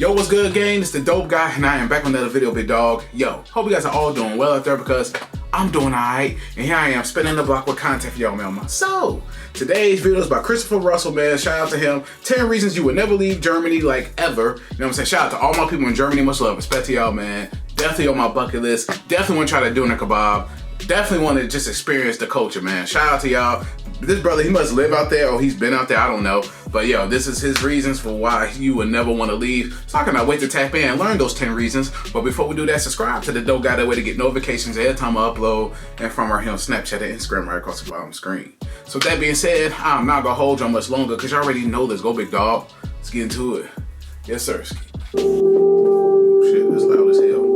Yo, what's good, gang? It's the Dope Guy, and I am back with another video, big dog. Yo, hope you guys are all doing well out there because I'm doing alright. And here I am, spinning the block with content for y'all, man. So, today's video is by Christopher Russell, man. Shout out to him. 10 reasons you would never leave Germany, like, ever. You know what I'm saying? Shout out to all my people in Germany. Much love. Respect to y'all, man. Definitely on my bucket list. Definitely want to try to do a kebab. Definitely want to just experience the culture, man. Shout out to y'all. This brother, he must live out there or he's been out there, I don't know. But yo, this is his reasons for why you would never want to leave. So I cannot wait to tap in and learn those 10 reasons. But before we do that, subscribe to the Dope Guy, that way to get notifications every time I upload, and from our here on Snapchat and Instagram right across the bottom screen. So with that being said, I'm not gonna hold you much longer because you already know this. Go big dog. Let's get into it. Yes, sir. Oh, shit, that's loud as hell.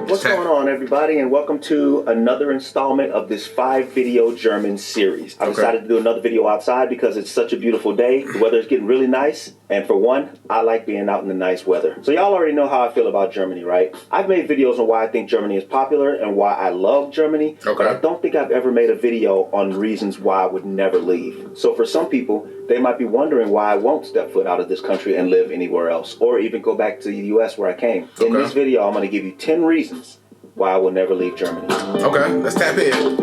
What's going on, everybody, and welcome to another installment of this 5-video German series. I decided to do another video outside because it's such a beautiful day. The weather is getting really nice, and for one, I like being out in the nice weather. So y'all already know how I feel about Germany, right? I've made videos on why I think Germany is popular and why I love Germany, but I don't think I've ever made a video on reasons why I would never leave. So for some people, they might be wondering why I won't step foot out of this country and live anywhere else, or even go back to the US where I came. In this video, I'm going to give you 10 reasons why I will never leave Germany. Okay, let's tap in.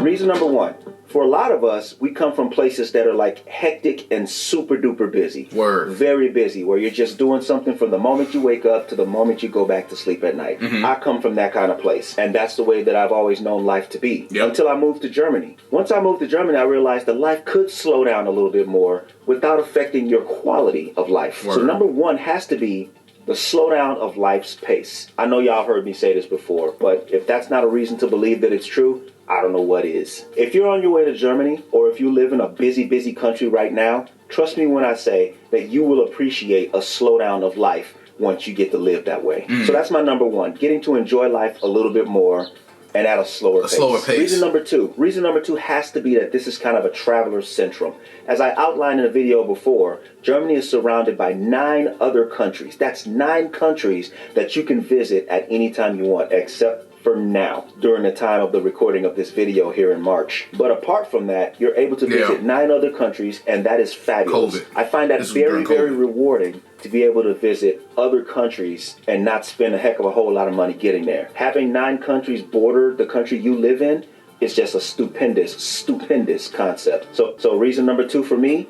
Reason number one. For a lot of us, we come from places that are like hectic and super duper busy. Word. Very busy, where you're just doing something from the moment you wake up to the moment you go back to sleep at night. I come from that kind of place, and that's the way that I've always known life to be. Until I moved to Germany. Once I moved to Germany, I realized that life could slow down a little bit more without affecting your quality of life. Word. So number one has to be the slowdown of life's pace. I know y'all heard me say this before, but if that's not a reason to believe that it's true, I don't know what is. If you're on your way to Germany, or if you live in a busy country right now, trust me when I say that you will appreciate a slowdown of life once you get to live that way. So that's my number one, getting to enjoy life a little bit more and at a slower pace. Reason number two has to be that this is kind of a traveler's syndrome. As I outlined in a video before, Germany is surrounded by 9 other countries. That's 9 countries that you can visit at any time you want, except for now, during the time of the recording of this video here in March. But apart from that, you're able to visit 9 other countries, and that is fabulous. I find that very rewarding to be able to visit other countries and not spend a heck of a whole lot of money getting there. Having 9 countries border the country you live in is just a stupendous concept. So reason number 2 for me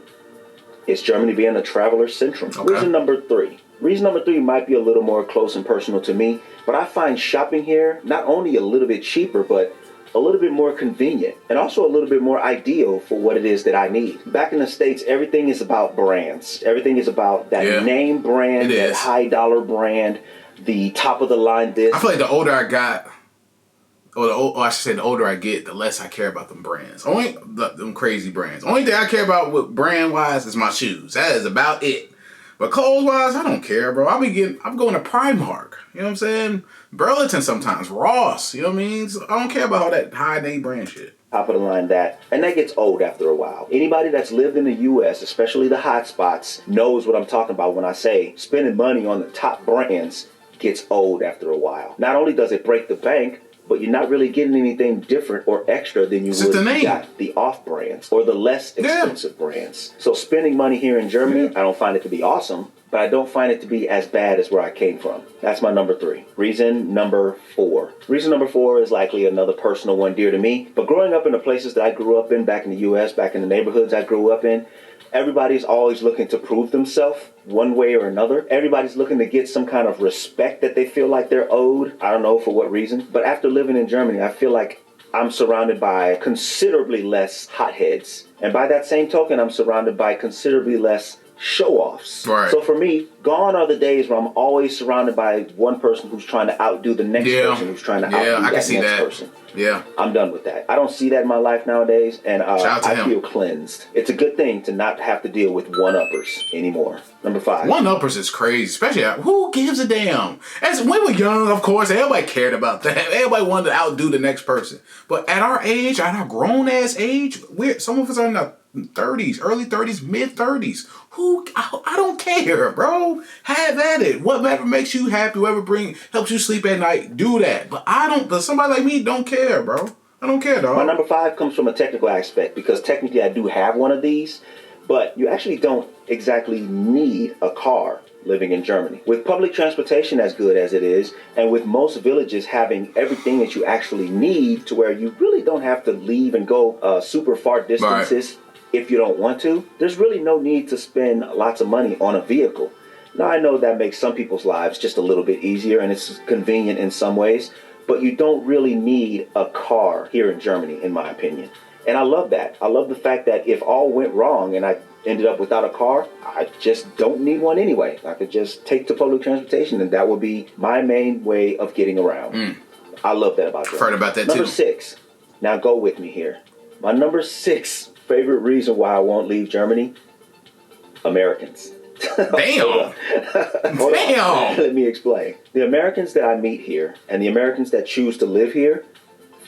is Germany being a traveler's syndrome. Reason number 3. Reason number 3 might be a little more close and personal to me, but I find shopping here not only a little bit cheaper, but a little bit more convenient and also a little bit more ideal for what it is that I need. Back in the States, everything is about brands. Everything is about that name brand, that high dollar brand, the top of the line this. I feel like the older I got, or I should say the older I get, the less I care about them brands. Only them crazy brands. Only thing I care about with brand wise is my shoes. That is about it. But clothes wise, I don't care, bro. I'm going to Primark. You know what I'm saying? Burlington sometimes, Ross. You know what I mean? So I don't care about all that high name brand shit. Top of the line and that gets old after a while. Anybody that's lived in the US, especially the hot spots, knows what I'm talking about when I say spending money on the top brands gets old after a while. Not only does it break the bank, but you're not really getting anything different or extra than you would if you got the off brands or the less expensive brands. So spending money here in Germany, I don't find it to be awesome, but I don't find it to be as bad as where I came from. That's my number 3. Reason number 4. Reason number 4 is likely another personal one dear to me, but growing up in the places that I grew up in, back in the US, back in the neighborhoods I grew up in, everybody's always looking to prove themselves one way or another. Everybody's looking to get some kind of respect that they feel like they're owed. I don't know for what reason. But after living in Germany, I feel like I'm surrounded by considerably less hotheads. And by that same token, I'm surrounded by considerably less show-offs. Right. So for me, gone are the days where I'm always surrounded by one person who's trying to outdo the next person who's trying to outdo that next person. Yeah. I'm done with that. I don't see that in my life nowadays, and I feel cleansed. It's a good thing to not have to deal with one-uppers anymore. Number 5. One-uppers is crazy, especially who gives a damn? As when we were young, of course, everybody cared about that. Everybody wanted to outdo the next person. But at our age, at our grown-ass age, some of us are in the 30s, early 30s, mid 30s. I don't care, bro. Have at it. Whatever makes you happy, whatever helps you sleep at night, do that. But somebody like me don't care, bro. I don't care, dog. My number 5 comes from a technical aspect because technically I do have one of these, but you actually don't exactly need a car living in Germany. With public transportation as good as it is, and with most villages having everything that you actually need to where you really don't have to leave and go super far distances if you don't want to, there's really no need to spend lots of money on a vehicle. Now, I know that makes some people's lives just a little bit easier and it's convenient in some ways, but you don't really need a car here in Germany, in my opinion. And I love that. I love the fact that if all went wrong and I ended up without a car, I just don't need one anyway. I could just take to public transportation and that would be my main way of getting around. I love that about Germany. I've heard about that Number too. 6. Now go with me here. My number 6 favorite reason why I won't leave Germany, Americans. Damn. Damn. Let me explain. The Americans that I meet here and the Americans that choose to live here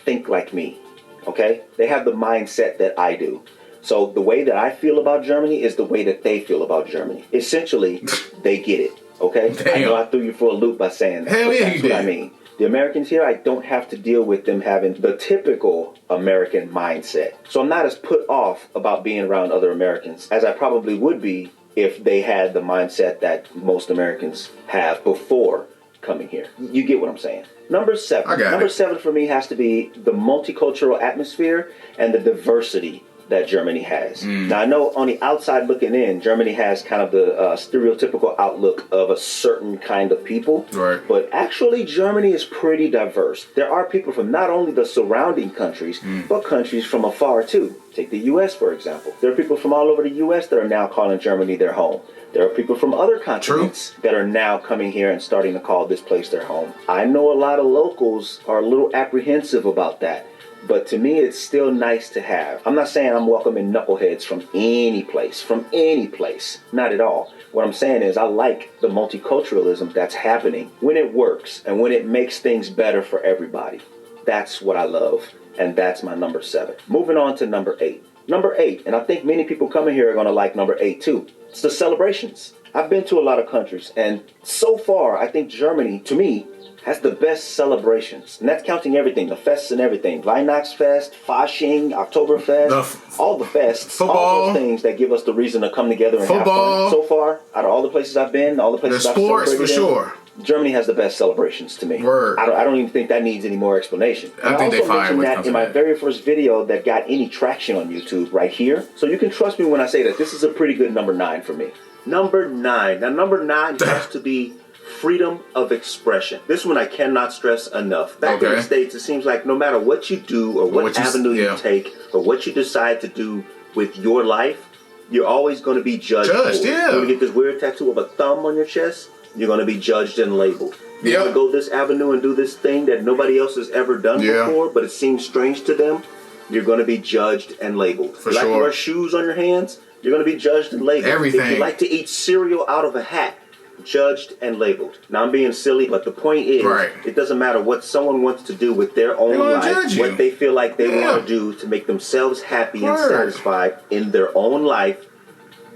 think like me. Okay? They have the mindset that I do. So the way that I feel about Germany is the way that they feel about Germany. Essentially, they get it. Okay? Damn. I know I threw you for a loop by saying that. Hell yeah, that's what I mean. The Americans here, I don't have to deal with them having the typical American mindset. So I'm not as put off about being around other Americans as I probably would be if they had the mindset that most Americans have before coming here. You get what I'm saying. Number 7. Number 7 for me has to be the multicultural atmosphere and the diversity that Germany has. Now, I know on the outside looking in, Germany has kind of the stereotypical outlook of a certain kind of people. Right. But actually, Germany is pretty diverse. There are people from not only the surrounding countries, but countries from afar too. Take the U.S., for example. There are people from all over the U.S. that are now calling Germany their home. There are people from other continents that are now coming here and starting to call this place their home. I know a lot of locals are a little apprehensive about that. But to me, it's still nice to have. I'm not saying I'm welcoming knuckleheads from any place. Not at all. What I'm saying is I like the multiculturalism that's happening when it works and when it makes things better for everybody. That's what I love. And that's my number 7. Moving on to number 8. Number 8, and I think many people coming here are going to like number 8 too. It's the celebrations. I've been to a lot of countries, and so far, I think Germany, to me, has the best celebrations. And that's counting everything, the fests and everything. Weihnachtsfest, Fasching, Oktoberfest, all the fests, football, all those things that give us the reason to come together and have fun. So far, out of all the places I've been, all the places I've sports for sure. Germany has the best celebrations to me. Word. I don't even think that needs any more explanation. I think they fired mentioned that in my very first video that got any traction on YouTube right here. So you can trust me when I say that this is a pretty good number 9 for me. Number 9. Now number 9 has to be freedom of expression. This one I cannot stress enough. Back in the States, it seems like no matter what you do or what avenue you take or what you decide to do with your life, you're always going to be judged. You're going to get this weird tattoo of a thumb on your chest. You're going to be judged and labeled. You're going to go this avenue and do this thing that nobody else has ever done before, but it seems strange to them. You're going to be judged and labeled. For you like sure. to wear shoes on your hands, you're going to be judged and labeled. Everything. If you like to eat cereal out of a hat, judged and labeled. Now I'm being silly, but the point is, it doesn't matter what someone wants to do with their own life, what they feel like they want to do to make themselves happy and satisfied in their own life.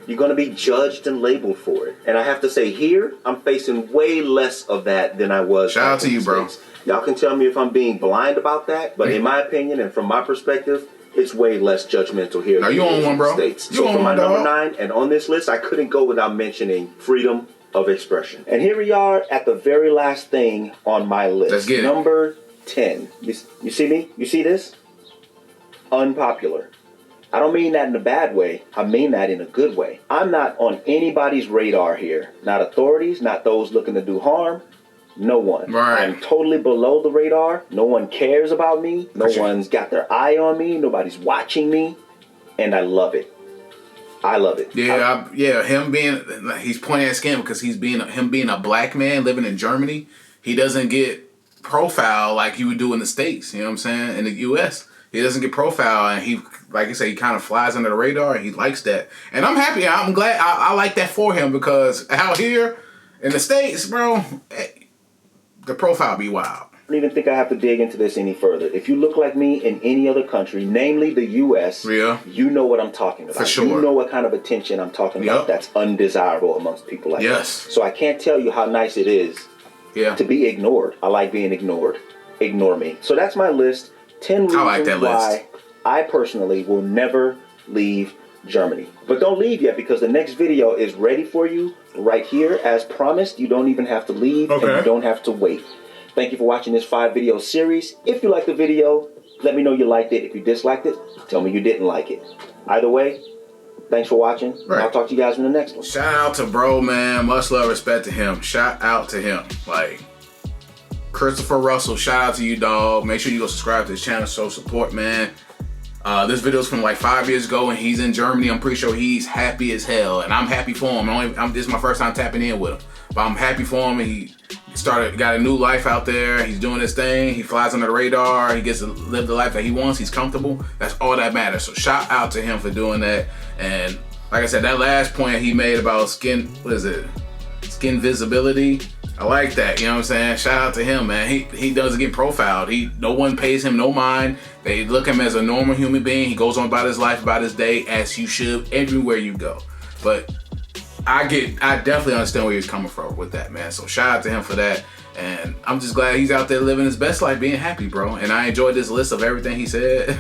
You're going to be judged and labeled for it. And I have to say, here, I'm facing way less of that than I was. Shout out to you, bro. Y'all can tell me if I'm being blind about that, but in my opinion and from my perspective, it's way less judgmental here. No, you on one, bro. States. So for my number 9, and on this list, I couldn't go without mentioning freedom of expression. And here we are at the very last thing on my list. Let's get it. Number 10. You see me? You see this? Unpopular. I don't mean that in a bad way. I mean that in a good way. I'm not on anybody's radar here. Not authorities, not those looking to do harm. No one. I'm totally below the radar. No one cares about me. No one's got their eye on me. Nobody's watching me. And I love it. I love it. Him being, he's pointing at skin because him being a black man living in Germany, he doesn't get profiled like you would do in the States. You know what I'm saying? In the U.S., he doesn't get profiled, and he, like you say, he kind of flies under the radar, and he likes that. And I'm happy. I'm glad. I like that for him because out here in the States, bro, the profile be wild. don't even think I have to dig into this any further. If you look like me in any other country, namely the U.S., you know what I'm talking about. For sure. You know what kind of attention I'm talking about that's undesirable amongst people like that. So I can't tell you how nice it is to be ignored. I like being ignored. Ignore me. So that's my list. 10 reasons why I personally will never leave Germany. But don't leave yet, because the next video is ready for you right here. As promised, you don't even have to leave and you don't have to wait. Thank you for watching this 5-video series. If you liked the video, let me know you liked it. If you disliked it, tell me you didn't like it. Either way, thanks for watching. I'll talk to you guys in the next one. Shout out to bro, man. Much love, respect to him. Shout out to him. Like, Christopher Russell, shout out to you, dog. Make sure you go subscribe to his channel, show support, man. This video's from like 5 years ago, and he's in Germany. I'm pretty sure he's happy as hell, and I'm happy for him. This is my first time tapping in with him, but I'm happy for him. And he got a new life out there. He's doing his thing. He flies under the radar. He gets to live the life that he wants. He's comfortable. That's all that matters. So shout out to him for doing that. And like I said, that last point he made about skin visibility, I like that, you know what I'm saying? Shout out to him, man. He doesn't get profiled. No one pays him no mind. They look at him as a normal human being. He goes on about his life, about his day, as you should, everywhere you go. But I definitely understand where he's coming from with that, man. So shout out to him for that. And I'm just glad he's out there living his best life, being happy, bro. And I enjoyed this list of everything he said.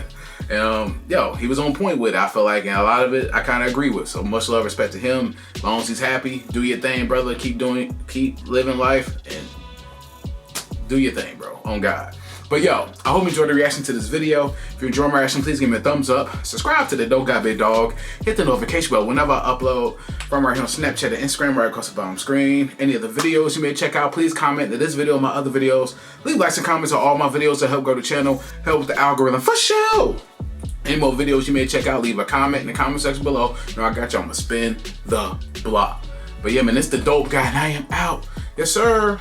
Yo, he was on point with it, I feel like, and a lot of it I kind of agree with. So much love, respect to him. As long as he's happy, do your thing, brother. Keep living life, and do your thing, bro, on God. But yo, I hope you enjoyed the reaction to this video. If you enjoyed my reaction, please give me a thumbs up. Subscribe to the Dope Guy Big Dog. Hit the notification bell whenever I upload, from right here on Snapchat and Instagram, right across the bottom screen. Any of the videos you may check out, please comment to this video and my other videos. Leave likes and comments on all my videos to help grow the channel, help with the algorithm for sure. Any more videos you may check out, leave a comment in the comment section below. You know I got you. I'm gonna spin the block. But yeah, man, it's the Dope Guy, and I am out. Yes, sir.